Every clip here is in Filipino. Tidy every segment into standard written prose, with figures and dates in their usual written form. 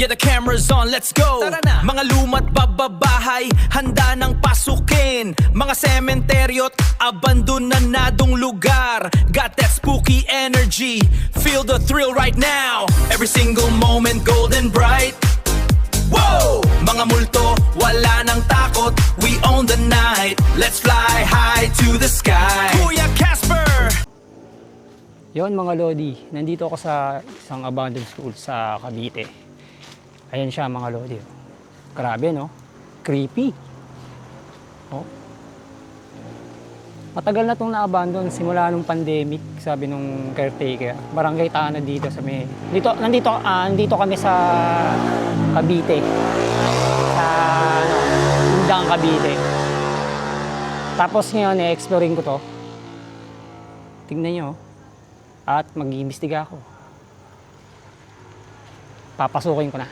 Yeah, the camera's on, let's go. Tara na. Mga luma't bababahay, handa nang pasukin. Mga sementeryo't abandonadong lugar. Got that spooky energy, feel the thrill right now. Every single moment golden bright. Whoa! Mga multo, wala nang takot. We own the night, let's fly high to the sky. Kuya Casper! Yon mga Lodi, nandito ako sa isang abandoned school sa Cavite. Ayan siya mga Lodi. Grabe no? Creepy. Oh. Matagal na itong na-abandon simula nung pandemic, sabi nung caretaker. Barangay Tanod dito sa may... Nandito kami sa Cavite. Sa Indang Cavite. Tapos ngayon, i-exploring ko to. Tingnan nyo. At mag-iimbestiga ako. Papasukin ko na.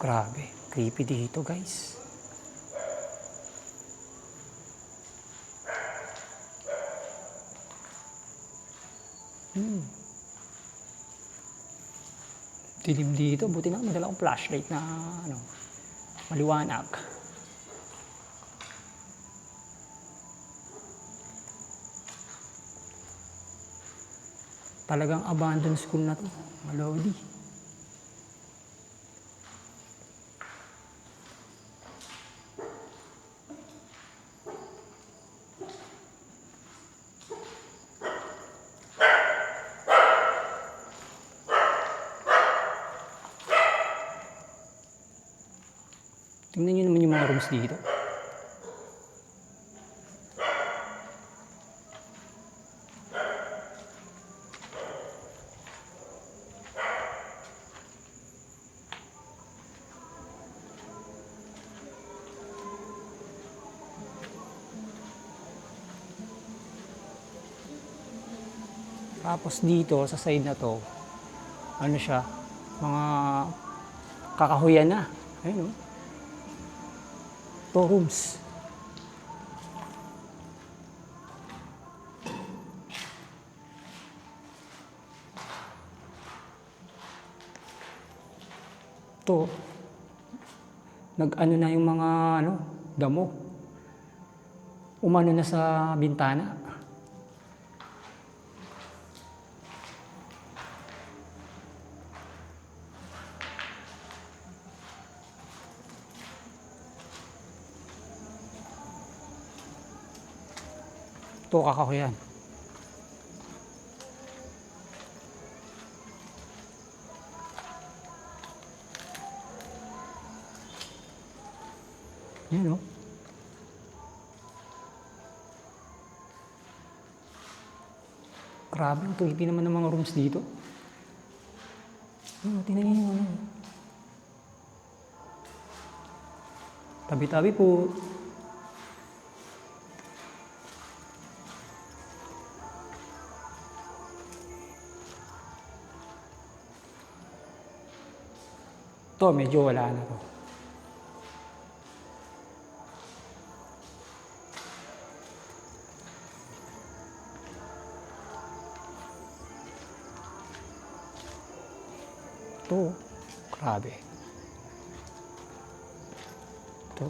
Grabe, creepy dito guys. Dilim dito, buti na madala akong flashlight na maliwanag. Talagang abandoned school na to, mga Lodi. Tingnan nyo naman yung mga rooms dito. Tapos dito, sa side na to, ano siya, mga kakahuyan na. Ayun o. 2 rooms. To nag-ano na yung mga damo. Umano na sa bintana. Ito kakahuyan. Yan o. Grabe, ang creepy naman ng mga rooms dito. Tingnan niyo yung tabi-tabi po. Ito, medyo wala na to. Ito, grabe. Ito.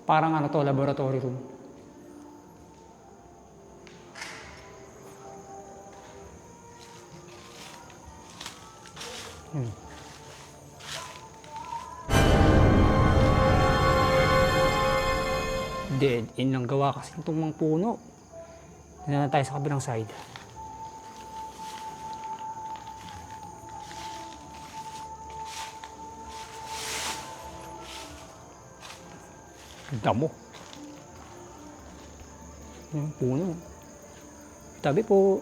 Parang to, laboratory room. Dead end lang gawa kasi itong mga puno. Tignan na tayo sa kabilang side. Damo. Yung puno. Tabi po.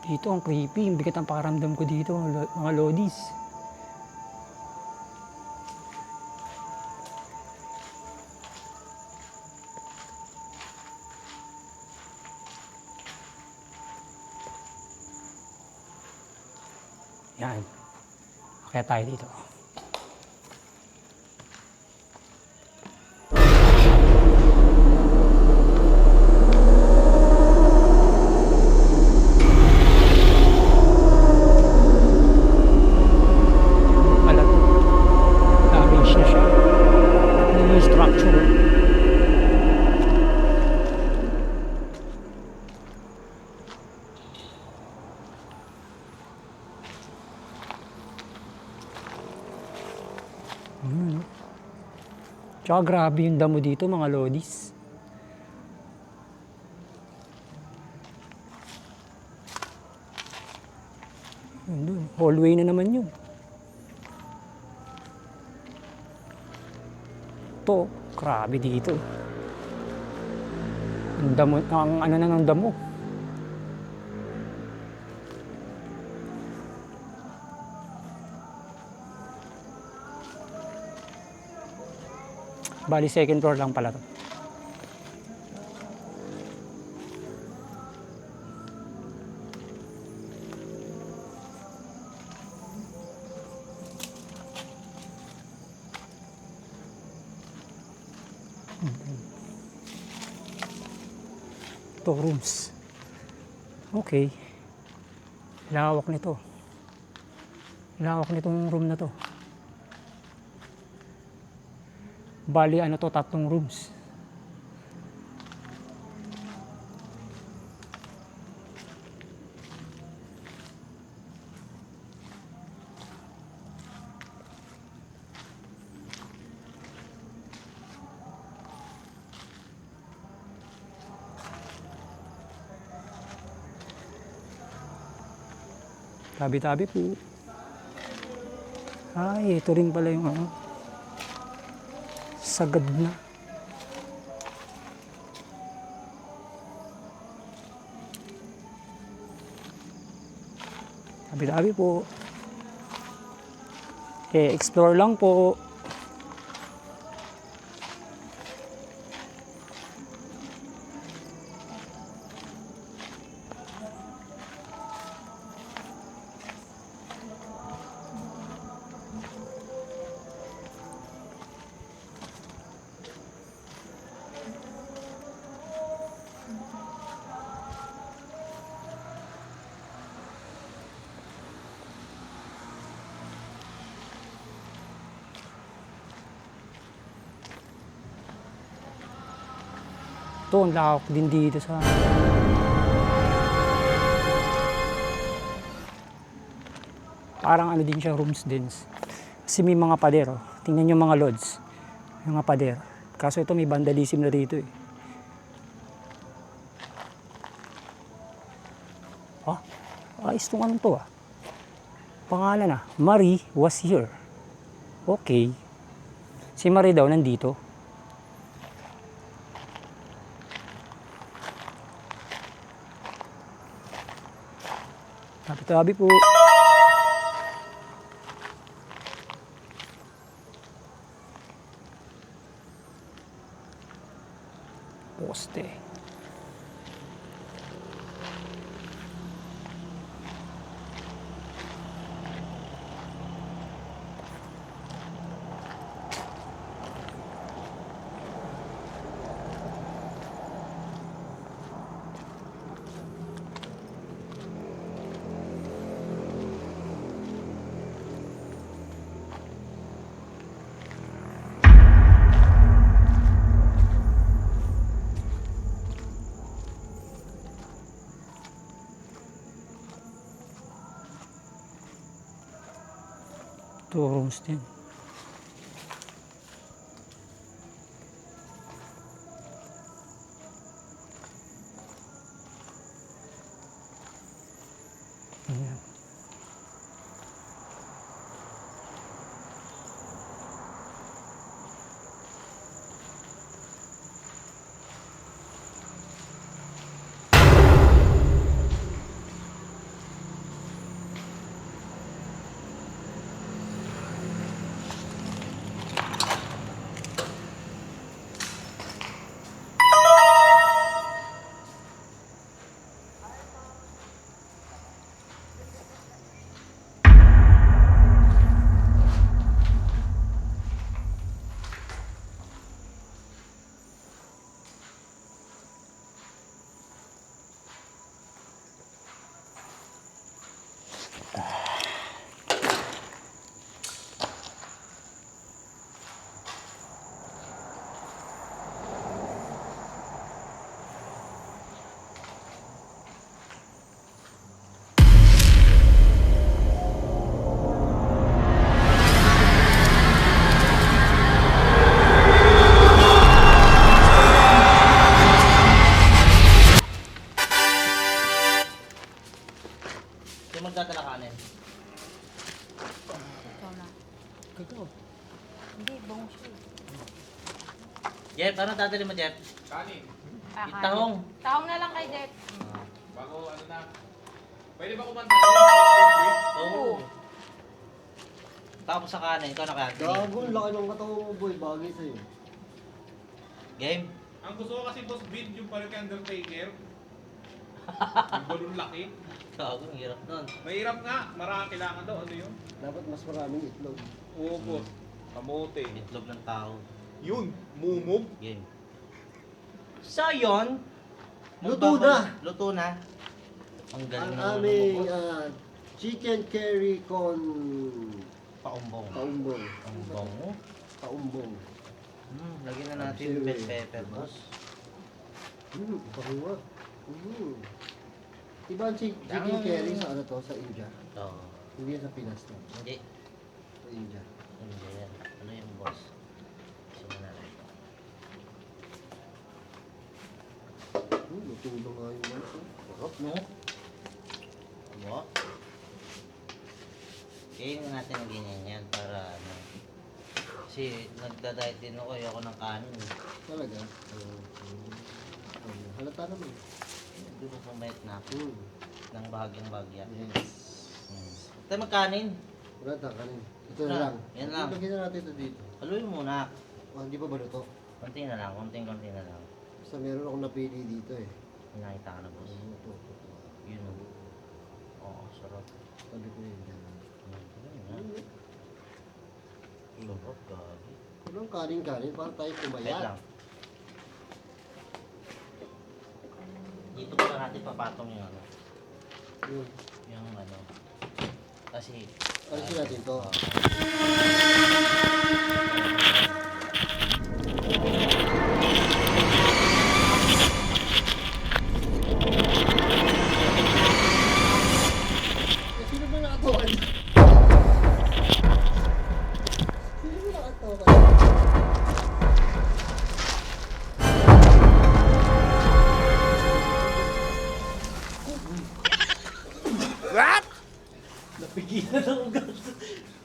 Dito ang creepy, ang bigat ang pakiramdam ko dito mga lodis. Yan. Kaya tayo dito. Pala to. Damage na siya. Yung structure. Tsaka grabe yung damo dito mga lodis. Yun dun, hallway na naman yun. Ito, grabe dito. Ang damo, ang ano na ng damo. Bali, second floor lang pala to. Ito, rooms. Okay. Lawak nito. Lawak nitong room na to. Bali, ano to, 3 rooms. Tabi-tabi po. Ay, ito rin pala yung ano. Sagad na. Tabi-tabi po. Explore lang po. Ito, ang lawak din dito sa... Parang ano din siya, rooms din. Kasi may mga pader, oh. Tingnan nyo mga lodge. Yung mga pader. Kaso ito may vandalism na dito eh. Ah, ayos itong anong to ah. Pangalan ah, Marie was here. Okay. Si Marie daw nandito. Tabi-tabi po. Poste. Two rooms din. Ayan. Sino magdadala kanin? Ikaw na. Ikaw. Hindi, bango siya eh. Jeff, ano dadali mo, Jeff? Kanin. Yung tahong. Tahong na lang kay Jeff. Bago ano na. Pwede ba kumanta ko? Oo. Tapos sa kanin, ikaw na kaya. Gago, laki ng katawan mo boy, bagay sa'yo. Game. Ang gusto ko kasi boss beat yung parang kay Undertaker. Yung balon laki. Gago, ang hirap nun. Mahirap nga. Marami kailangan daw. Ano yun? Dapat mas maraming itlog. Oo boss. Kamote. Itlog ng tao. Yun. Mumog. Game. So, yun. Luto na. Luto na. Ang Ang galing aming ng chicken curry con paumbong. paumbong. Paumbong. Paumbong. Lagyan na natin yung bell pepper, boss. Pahiwa. Diba ang chicken curry sa ano to, sa India? Oo. Hindi yan sa Pinas to. Hindi. Sa India. Hindi yan. Ano yung boss? Gusto mo na rin. Luto na nga yung ano. Sarap, no? Abo. Kainin natin ng ganyan yan para ano. Kasi nagda-diet din ako, ayoko ng kanin. Talaga? Halata naman. Hindi ko pumayat na ako Mm. ng bahagyang bagya. Yes. Tayo magkanin. Wala ta, kanin. Ito na Wala. lang. Yan lang. Lagyan na natin ito dito. Haluin muna. Hindi pa ba luto? Konti na lang, konting-konti na lang. Basta meron akong napili dito eh. Nakita ka na, boss. Ito. Yun o. Oo, sarap. Sabi ko yun. Sarap, gabi. Walang kanin-kanin para tayo Wait pumayat. lang. Dito pala natin papatong yung ano. Yun. Yung ano. Kasi... Alisin natin to. Sino ba nakatokan? Sino ba nakatokan? Napigilan ako gas.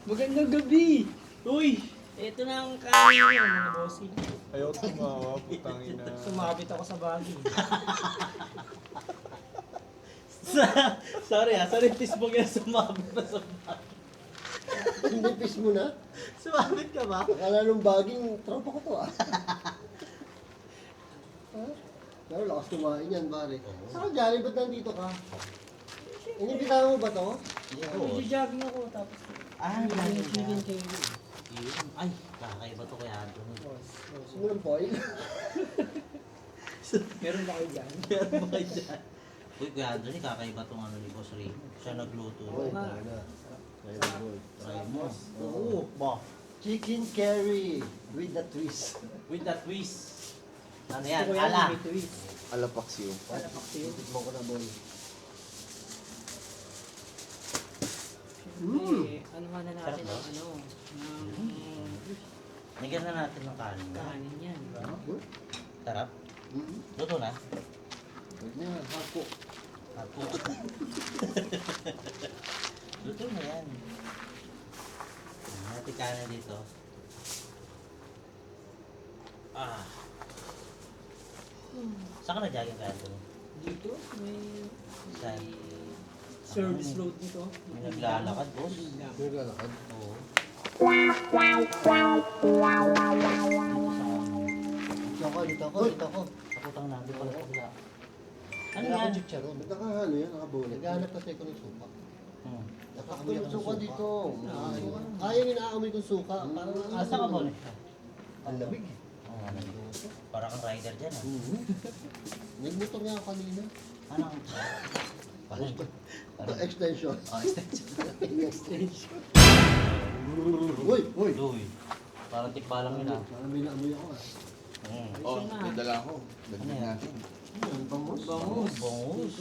Magandang gabi. Uy, eto na ang kanin niyo, mga bossing. Ayaw tumawa. Putang ina. Sumabit ako sa bagay. Sorry tis mo kaya sumabit na sa bagay. Nipis mo na? Sumabit ka ba? Akala nung baging, tropa ko to ah. Ha? Pero lakas kumain yan, pare. Saan ka dyan? Ba't nandito ka? Inibitahan mo ba to? Nag-jogging ako tapos Chicken curry. Yun. Ay, kakaiba to kaya Anthony. Gusto mo ng foil? meron ba kayo dyan? Meron ba kayo dyan? Uy, kuya Anthony, kakaiba tong ano ni Boss Raymond. Siya nagluto. Oo, nga. tara na. Try mo. Oo, ba? Chicken curry with the twist. With that twist. Ano yan? Gusto ko yan, Ala. may twist. Alapaksiw. Tikman ko na, boy. Eh, ano nga na natin Sarap ang ano, Nigyan na natin ng kanin. kanin yan. Sarap. Mm-hmm. Luto na. Wait na, hako. Ako. Luto na yan. Natin kanin dito. Ah. Saan ka na-jogging ka ito? Dito, may Saan? service road nito. May naglalakad, boss. May lalakad. Oo. Dito ako. Takutang nabi pala sa bila. Ano Ano yan? yan? Chicharon. Nagkakahalo yan, nakabulit. Naghahanap kasi ako ng suka. Hmm. Nakakamoy ako ng suka dito. Kaya inaamoy kong suka. Parang Asa ka, Bon? Ang lamig. Oo, ano dito? Para kang rider dyan, ah. Nagmotor nga ako kanina. Anong? Parang... Extension. Oh, extension. Extension. Uy! Uy. Parang tikbalang yun, ah. Parang may naamoy ako ah. Hmm. Oh, may dala ako. Ano Dagdag yan? natin. Ang bangus. Bangus. Bangus.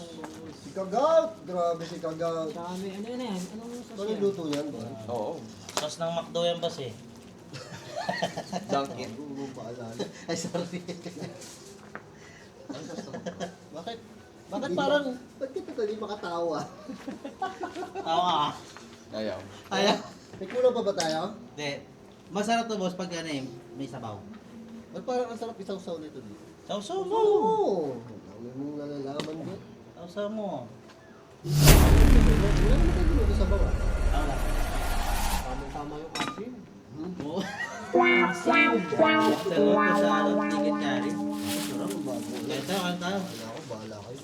Si Kagaut! Grabe si Kagaut. Tsaka may ano yan, anong sauce Ano yan? luto yan ba? Oo. Sauce ng McDo yan, boss, eh. Dunkin. Hindi ko paalala. Ay, sorry. Bakit? Bakit parang... Ba't kita hindi makatawa? Tawa ka. Ayaw. Ayaw. May kulang pa ba tayo? Hindi. Masarap to boss pag ano eh, may sabaw. Ba't parang ang sarap isaw-saw nito dito? Sausaw mo! Oo! Ang dami mong nalalaman doon. Sausaw mo. Wala naman tayo dito sa bawa. Tama. Tama yung asin. Oo. Sarap sa ticket niya rin. Sarap ang bago. Kaya tayo, Wala ako, bahala kayo.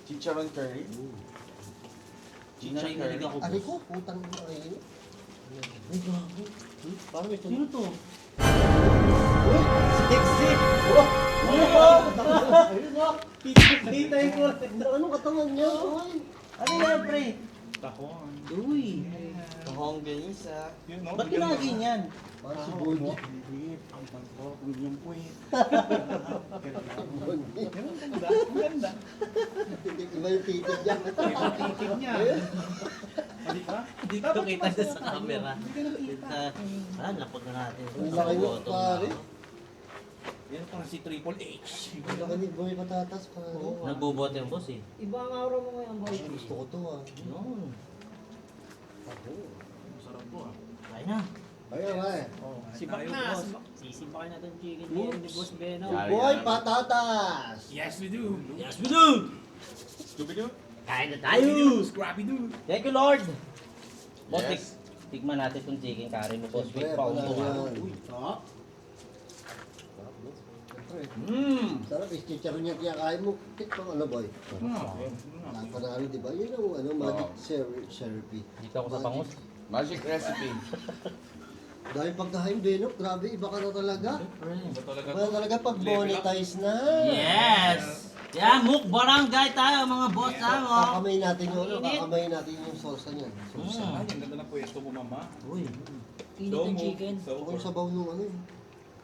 Chicharon curry. Narinig ako Ari boss. ko, putang ina kayo. Ay, gago. Parang may Sino to? Uy! Sexy! Ayun na! Kitay ko. Anong katawan niya? Uy! Ano yan, pre? Tahong. Uy! Tahong ganisa. Yun, no? Ba't kinagin yan? Parang si Boji. Ang pantok, yung puwit. Boji. Ganda. Iba yung titig niya. Titig niya. Hindi ka? Dito kita siya sa camera. Lapot na natin. Ang laki mo, pare. Yan pang si Triple H. Ang laki ni Boy Patatas, pare. Nagbubote yung boss eh. Iba ang aura mo ngayon, boy. Gusto ko to ah. Yun. Masarap to ah. Kaya na. Ayun, ay. Sibak na. Sisibakan na itong chicken here ni Boss Beno. Boy Patatas! Yes, we do. Yes, we do! Scooby-Doo. Kain na tayo! Scrappy-Doo. Thank you, Lord! Boss, Yes. tikman natin itong chicken curry mo, boss. Siyempre, Big pound to wala ah. yan. Uy, Sarap. Sarap, no? Siyempre. Sarap, chicharon niya kiyakain mo. Tikpang ano, boy? Panalo, di ba? Yun ang ano, magic therapy. Dito ako sa pangus. Magic recipe. Dahil pagkain, Beno, grabe, iba ka na talaga. Ito talaga Iba na talaga pag monetize na. Yes! Yan, muk barangay tayo mga boss ha, mo. Kakamay natin yung ano, kakamay natin yung salsa niyan. Salsa. Ay, ang ganda ng pwesto mo, mama. Uy, Init ng chicken. Ako yung sabaw nung ano eh.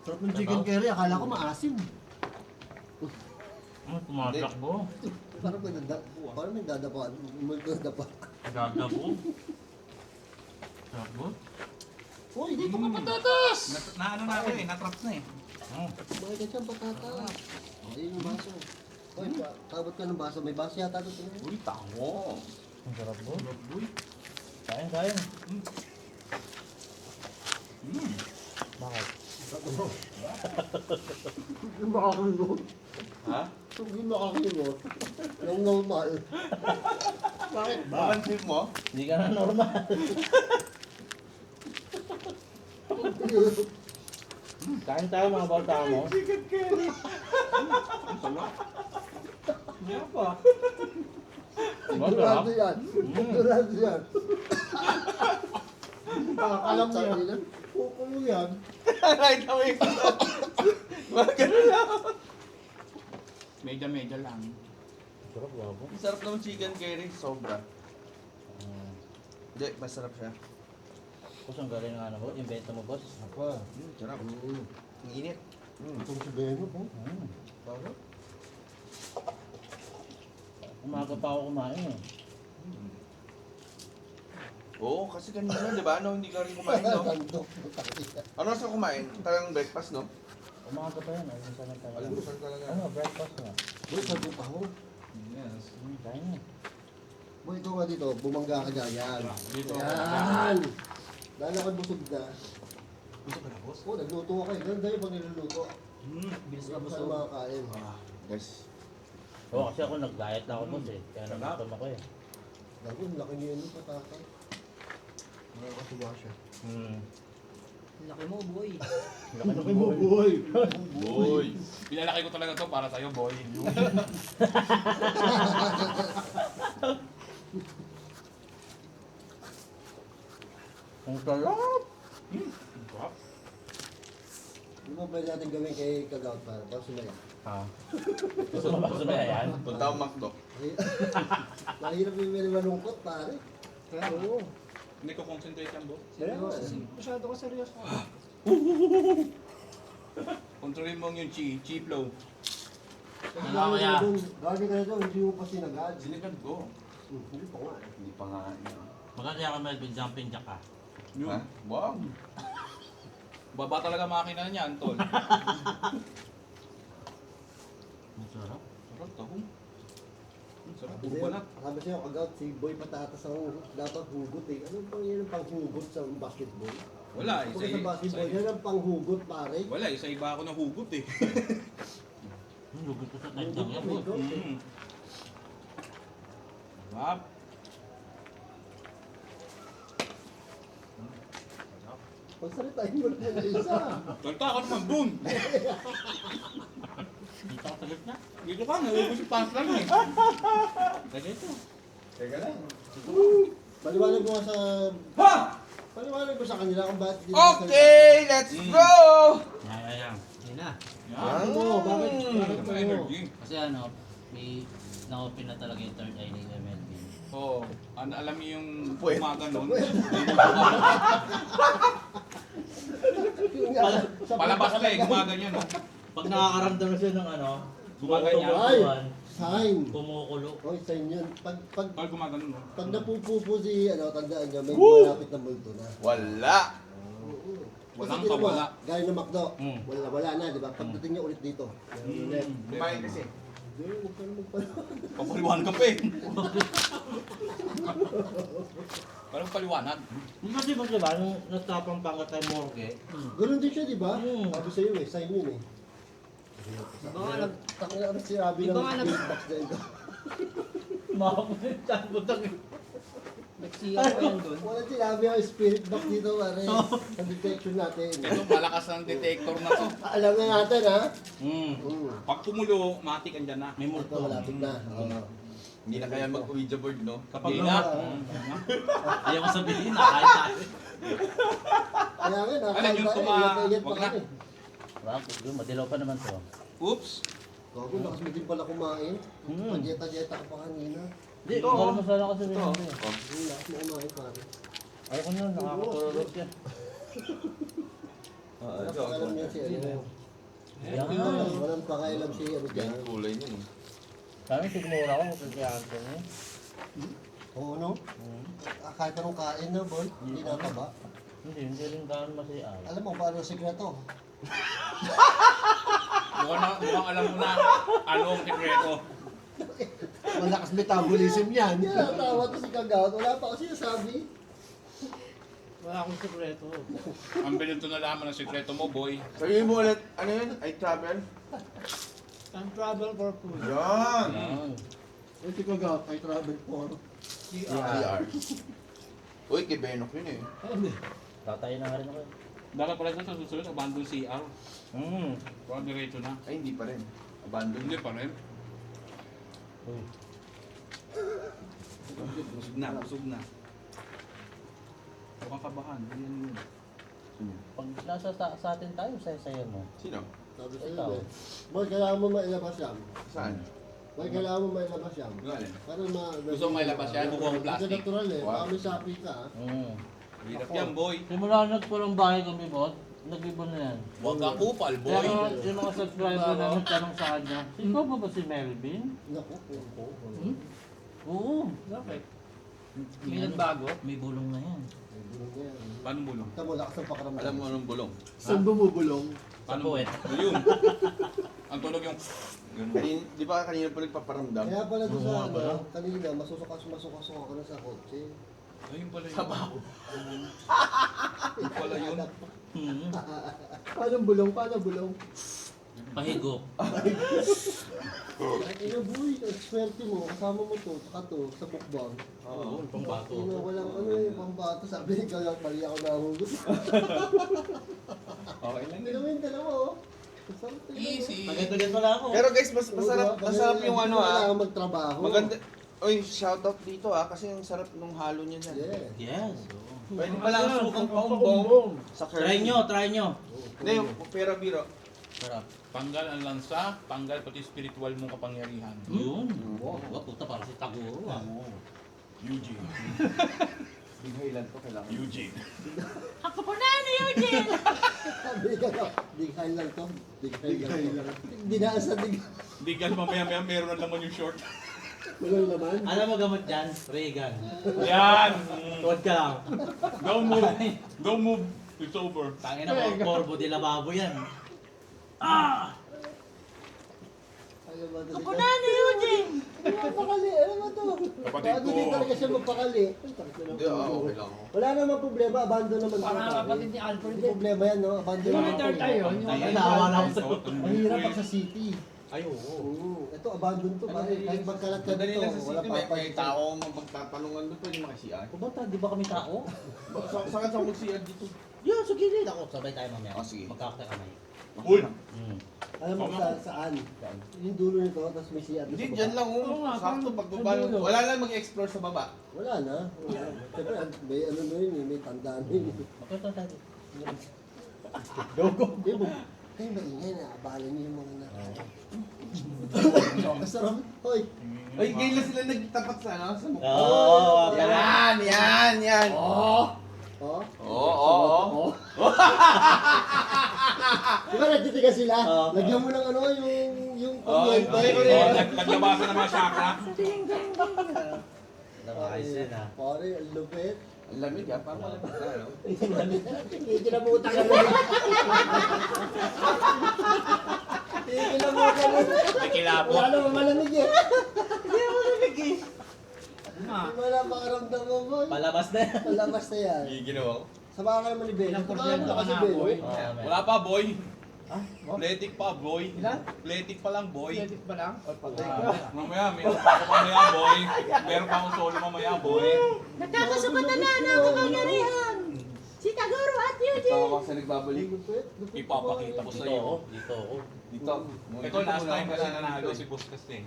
Sarap ng chicken curry, akala ko maasim. tumatakbo. Parang may dadapa. May dadapa. Gagabo. Takbo. Uy, dito ka patatas! Na ano na ako eh, natrap na eh. Bakit ka dyan patatas? Ayun yung baso. Uy, tabot ka ng baso. May baso yata doon. Uy, taho. Ang sarap mo. Kain, kain. Bakit? Yung makakilo. Ha? Yung makakilo. Yung normal. Bakit ba? Balansin mo? Hindi ka na normal. Kain tayo mga bata mo. Chicken curry. Ang sarap. Ano pa? Sigurado yan. Sigurado yan. Alam mo yan. Kukulo yan. Right away. Mga ganun lang. Medya-medya lang. Sarap, wabo. Ang sarap ng chicken curry, sobra. Hindi, masarap siya. Boss, ang galing ng ano mo, invento mo, boss. Apa? Sarap. Ang init. Itong si Beno po. Parang? Umaga pa ako kumain eh. Oo, kasi kanina, di ba? No, hindi ka rin kumain, no? Tandok. Ano sa kumain? Talagang breakfast, no? Umaga pa yan, ayun sa talaga. Almusal talaga. Ano, breakfast na. Boy, sabi pa ako. Yes. Kain na. Boy, ito nga dito. Bumangga ka dyan. Yan. Dito. Yan. Lalo ka busog na. Gusto ka na, boss? Oo, nagluto ako eh. Ganda yung pag niluluto. Bilis Sarap sa makakain. Yes. Oo, kasi ako nag-diet na ako, boss eh. Kaya nagutom ako eh. Gago, ang laki niya yun patatay. Nakakatuwa siya. Laki mo, boy. Laki mo, boy! Boy! Pinalaki ko talaga to para sa'yo, boy. Ang sarap! Ano ba pwede natin gawin kay Kagaut para? Para sumaya. Ha? Gusto mo ba sumaya yan? Punta akong McDo. Mahirap yung may malungkot, pare. Oo. Hindi ko concentrate yan, boss. Masyado ka seryoso. Kontrolin mo yung chi flow. Kasi Ano kaya? Gagi ka na doon, hindi mo pa sinagad. Sinigad ko. Hindi pa nga eh. Hindi pa nga. Maganda ako Melvin, jumping jack ka. Yun. Ha? Wow. Baba talaga makina niya, Antol. Ang sarap. Sarap, tahong. Sarap Hindi, bubanat. sabi sa'yo, kagaw, si Boy Patatas ang dapat hugot eh. Ano pang yan ang panghugot sa basketball? Wala, Pag sa basketball, yan ang panghugot pare. Wala, isa-iba ako ng hugot eh. Lugot ko sa Hugot tandang yan, may boy. got eh. Sarap. Pagsalitain mo na yung isa. Talta ka naman dun. Dito ako sa gitna. Dito ka, naubos yung pants lang eh. Ganito. Teka lang. Paliwanag mo nga sa... Ha! Paliwanag mo sa kanila kung bakit... Okay, let's go! Yan. Yun na. Yan. Ano mo? Bakit? Bakit Ano mo? energy? Kasi ano, may na-open na talaga yung third eye ni MLB. Oo. Alam niyo yung Pwede. umaga nun? Palabas ka eh, gumaganyan no? Pag nakakaramdam na siya ng ano, Gumaganyan. Ay! tumutubuan, Sign! kumukulo. Oy, sign yun. Pag Pag gumaganon no? napupupo si, ano, tandaan nyo, may malapit na multo na. Wala! Walang Kasi kawala. gaya ng McDo, Mm. wala na, di ba? Pagdating niya ulit dito. Ulit. Kumain kasi. Hindi, huwag ka na magpala. Papaliwanag ka pa eh. Parang paliwanag. Kasi ba diba, nung natapang pangat tayo morgue, Ganun din siya, di ba? Mm. Sabi sa'yo eh, sign yun eh. Iba nga nag... Takina ano si Abby Iba ng nga nag- feedback na ito. makapunit siya, butang. Nagsiyaw ko yan doon. Wala sinabi ang spirit box dito, pare. Sa detection natin. Ito, malakas ang detector na to. Alam na natin, ha? Hmm, Pag tumulo, matik andyan na. may Ito, multo. malapit na. Oo. Hindi na kaya mag-Ouija board, no? Kapag Hindi na, na. ayaw ko sabihin na, kahit tayo. Kaya nga, Ano yung ingat pa wag na. kami. Diba, madilaw pa naman to. Oops. Gago, lakas mo din pala kumain. Mm. Padieta-dieta ka pa kanina. Hindi, wala mo sana kasi Ito. sinabi. Lakas mo kumain, pare. Ayaw ko nun, nakakatulog yan. Wala pa alam niya si ano. Yan. Walang pakailam si ano Yan dyan. ang kulay niya, no? Kami sigmura ko, kasi Anthony. Oo, no? Kahit anong kain na, boy. Hindi na pa ba? Hindi rin gano'n masayang. Alam mo paano ang sikreto? Mukhang alam mo na ano ang sekreto. Malakas metabolism yan. Yeah, tawa to si Kagaw. Wala pa ako sinasabi. Wala akong sekreto. Ang bilhin to nalaman ang sekreto mo, boy. Sabihin mo ulit, ano yun? I travel? Time travel for food. Yan! Yan. Eh, si Kagaw, I travel for. CR. Uy, kay Benok yun eh. Tatay na nga rin ako. Dapat pala sa susunod, abandon CR. Hmm. Parang diretso na. Ay, hindi pa rin. Abandon. Hindi pa rin. Uy. Busog na, busog na. Huwag kang kabahan. Yan yun. Pag nasa sa atin tayo, saya-saya mo. Sino? Sabi Ikaw. sa'yo, boy, kailangan mo mailabas yan. Saan? Boy, kailangan mo mailabas yan. Galing. Para Gusto mo mailabas yan? Bukuha mo plastic? Hindi natural eh. Wow. Baka may sapi ka, ha? Hmm. Hirap yan, boy. Simula nagpulang bahay kami, bot, nag-ibon na yan. Huwag kang kupal, Kaya boy. yung mga subscriber na nagtanong sa kanya, ikaw ba ba si Melvin? Naku, naku. Oo. Bakit? May nagbago? May bulong na yan. Ay, bulong yan. Paano bulong? Ito mo, lakas ng pakaramdam. Alam mo anong bulong? Saan bumubulong? Paano puwet. Yun. Ang tunog yung... Yun. Di ba kanina pa nagpaparamdam? Kaya pala doon sa Oo, pala. ano, kanina, masusukas ka na sa kotse. Ayun pala yun. Yun pala yun. Hmm. Paano bulong? Paano bulong? Pahigop. Ay, ina boy, ang swerte mo, kasama mo to, tsaka to, sa bukbang. Oo, pangbato. Ina, walang ano eh, pambato, sabi ni Kagaw, mali ako nahugot. Okay lang Hindi yun. naman yung dalawa, oh. Masarap tingnan, oh. Easy. Tagat-tagat pala ako. Pero guys, mas Oo, masarap, diba? masarap Kasi yung ano Wala ah. kang magtrabaho. Maganda. Uy, shoutout dito ah, kasi ang sarap nung halo niya dyan. Yeah. Yes. oo. Pwede pala ang sukang paumbong sa Try nyo, try nyo. Hindi, yung pera biro. Sarap. Tanggal ang lansa, tanggal pati spiritual mong kapangyarihan. Yun. Wow, puta para si Taguro ah. Eugene. Big Highland ko kailangan. Eugene. Ako po na ni Eugene! Sabi ni Kagaw, dighay lang to. Dighay lang. Dinaan sa dig. Hindi ka mamaya-maya meron na laman yung short. Walang laman. Alam mo gamot dyan? Reagan. Yan! Tuwad ka lang. Don't move. Don't move. It's over. Tangin na, Corvo de Lababo yan. Ay, Ano ba ito? Ako na ni Eugene. Ano ba pakali? Ano ba ito? Kapatid Bago ko. din talaga siya magpakali. Hindi, okay lang ako. Wala namang problema, abandon naman Parang pare. kapatid ni Alfred. Hindi problema yan, no? Abandon naman Yung tayo. Mahirap pag sa city. Ay, oo. Oo. Ito, abandon to, pare. Kahit magkalat ka Madali dito, lang sa wala city, may papansin. tao magtatanungan doon, pwede makisiyan. Bata, di ba kami tao? Saan sa magsiyan dito? Yun, sa gilid ako. Sabay tayo mamaya. Ah, sige. Magkakita kamay. Uy! Alam mo saan? Yung dulo nito, tapos may siya. Hindi, dyan lang Oo nga, sakto parang pagbaba. sa dulo. Wala lang mag-explore sa baba. Wala na. Wala. Siyempre, may ano na yun, may tandaan na yun. Magkakita tayo. Hindi mo. Kayo maingay na, abala niyo yung mga na. Masarap. Hoy. Ay, ngayon lang sila nagtapat sa ano? Sa mukha. Oo. Yan. Oh. Oo. Di ba nagtitigas sila? Oo. Lagyan mo ng ano, yung Ay, kuryente. Naglabasan ng mga chakra. Nakakayos yun ha. Pare, ang lupit. Ang lamig ha, parang malamig na, no? Kinabutan ka na. Kinabutan ka na. May kilabot. Wala naman malamig eh. Ah. Wala makaramdam mo, boy. Palabas na yan. Palabas na yan. Ginawa ko. Sama ka naman ni Ben. Ilang Sama porsyento mo ka kasi na, Ben. boy? Wala pa, boy. Ah, Pletic pa, boy. Ilan? Pletic pa lang, boy. Edit ba lang? Mamaya, meron pa ako mamaya, boy. Meron pa akong solo mamaya, boy. Nakakasukatan na ng kapangyarihan. Si Tagoro at Tawa Eugene. ko sa nagbabalik. Lupit, lupit. Ipapakita ko sa iyo. Dito ako. Dito. Ito, last time kasi nanalo si Boss Casting.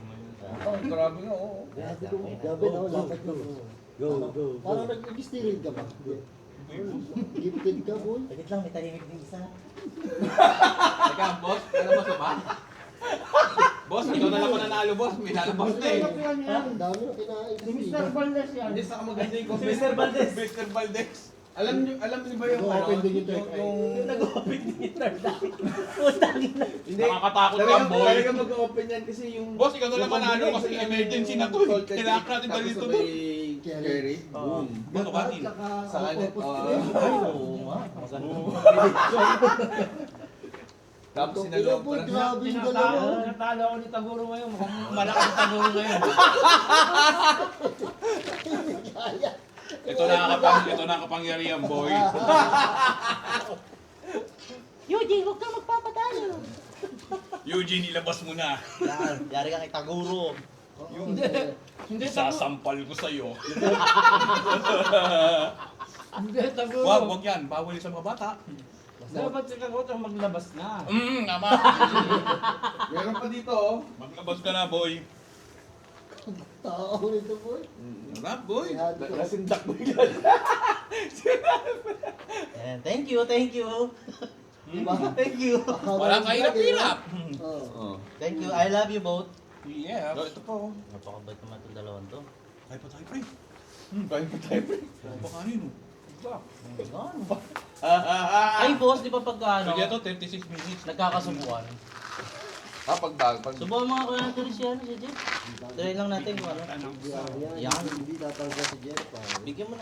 Oh, grabe nga, oo. Grabe ko. Grabe na, lapit ko. Go. Parang nag-steering ka ba? Gifted ka, boy. Sagit lang, may tahimik din isa. Teka, boss, ano mo sa ba? Boss, ikaw na lang nanalo, boss. May lalabas na eh. Ang dami na kinain. Valdez yan. Hindi, saka maganda yung comment. Mr. Valdez. Mr. Valdez. Alam niyo ba yung Nag-open din ito, yung Nag-open din third dahil. Putangin na. hindi. Nakakatakot yan, boy. Talaga mag-open yan kasi yung... Boss, ikaw na lang manalo kasi emergency na to eh. Kailangan natin dali ito to. Carry. Boom. Boss, kapatin. Saan? Ay, oo nga. Maganda. Tapos sinalong boy, pa na. grabe yung dalawa. Natalo ako ni Taguro ngayon. Mukhang malakas ang Taguro ngayon. Ito nakakapangyarihan, boy. Eugene, huwag kang magpapatalo. Eugene, ilabas mo na. Yan, yari ka kay Taguro. Hindi. Sasampal ko sa'yo. Hindi, Taguro. Wag yan. Bawal sa mga bata. Dapat si Taguro maglabas na. Tama. Meron pa dito, oh. Maglabas ka na, boy. Tao nito, boy. Rap, boy. Nasindak mo yan. Yan, thank you. Diba? Thank you. Walang kahirap-hirap. Oo. Thank you. I love you both. Yeah. Ito po. Napakabait naman itong dalawang to. Kaya pa tayo, pre. Kain pa tayo, pre. Baka yun, oh. Ano? Ay boss, di ba pagka ano, Sige, ito, 36 minutes. nagkakasubuan. Pag Subuhan mga kuya natin si ano, si Jeff. Try lang natin kung ano. Yan. Hindi tatanggal si Jeff. Bigyan mo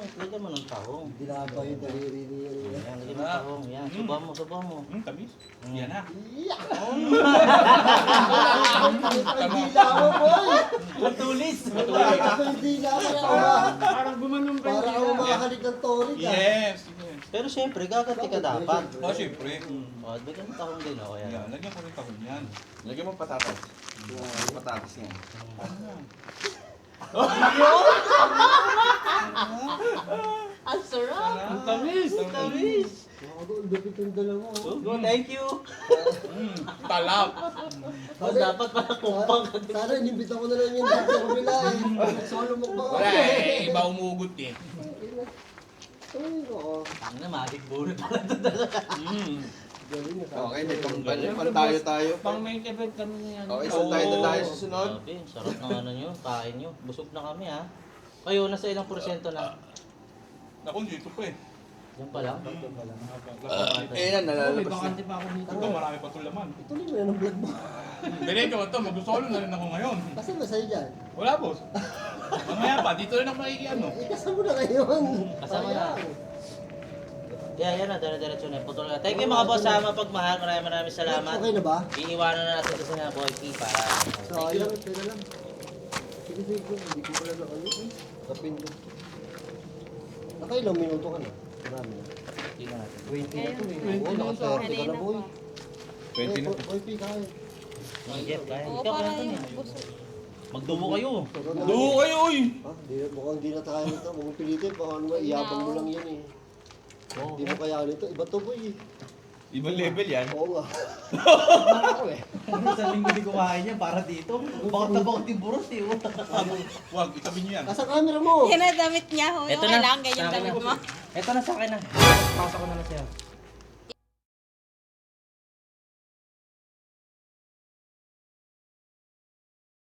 ng tahong. Hindi na ba yung daliri niya? Yan, lagyan mo ng tahong. Yan, subuhan mo. Tamis. Yan na. Iyak! Hindi na ako, boy! Matulis! Ako hindi na ako. Parang gumanong Para ako makakalik ng tori ka. Yes. Pero syempre, gaganti ka dapat. Oh, syempre. O, bigyan mo tahong din, o. Yan. Yan, lagyan ko rin tahon yan. Lagyan mo patatas. Patatas yan. Ang sarap. Ang tamis! Ang tamis! Ako, ang lupit yung dalawa. Go, thank you! Talap. O, dapat pala kumpang ka din. Sana inimbita ko na lang yung dito sa kabila eh. Solo mo ba? Wala eh, iba umugot eh. Ay, oo. Ang na, magic bullet pala ito talaga. Galing na sa Okay, may tayo. Pang main event kami na yan. Okay, so tayo na tayo sa sunod. Grabe, sarap ng ano nyo, kain nyo. Busog na kami ha. Kayo, nasa ilang porsyento na? Naku, dito pa eh. Yan pa lang. Eh yan, nalalabas na. Bakante pa ako dito. Ito, marami pa ito laman. Tuloy mo yan ang vlog mo. Diretso ito, mag-solo na rin ako ngayon. Kasi masaya dyan. Wala, boss. Mamaya pa, dito rin ako makikiano. Kasama na ngayon. Kasama na. Yan na, diretso na. Putol na. Thank you mga boss sa mapagmahal. Maraming salamat. Okay na ba? Iiwanan na natin ito sa Boy P para. Thank you. Sayang, pwede lang. Sige, hindi ko pala na ano eh. Napindot. Nakailang minuto ka na? Marami na. Tingnan natin. 20 na to eh. Oo, naka-30 ka na boy. 20 na. Boy, P, kaya. Mga Jeff, kaya. Oo, Ikaw, para kaya yung ito gusto. Magdumo kayo. Duho kayo, oy! Ha? Mukhang di na tayo nito. Mukhang pilitin. Baka ano ba, iyabang mo lang yan eh. Hindi mo kaya nito. Iba to boy eh. Ibang level yan. Oo nga. Sa linggo di kumain niya para dito. Bakit na bakit yung buros eh. Wag, itabi niyo yan. Nasa camera mo. Yan ang damit niya. Ito na. Kailangan ganyan damit mo. Ito na sa akin na. Pasok ko na lang siya.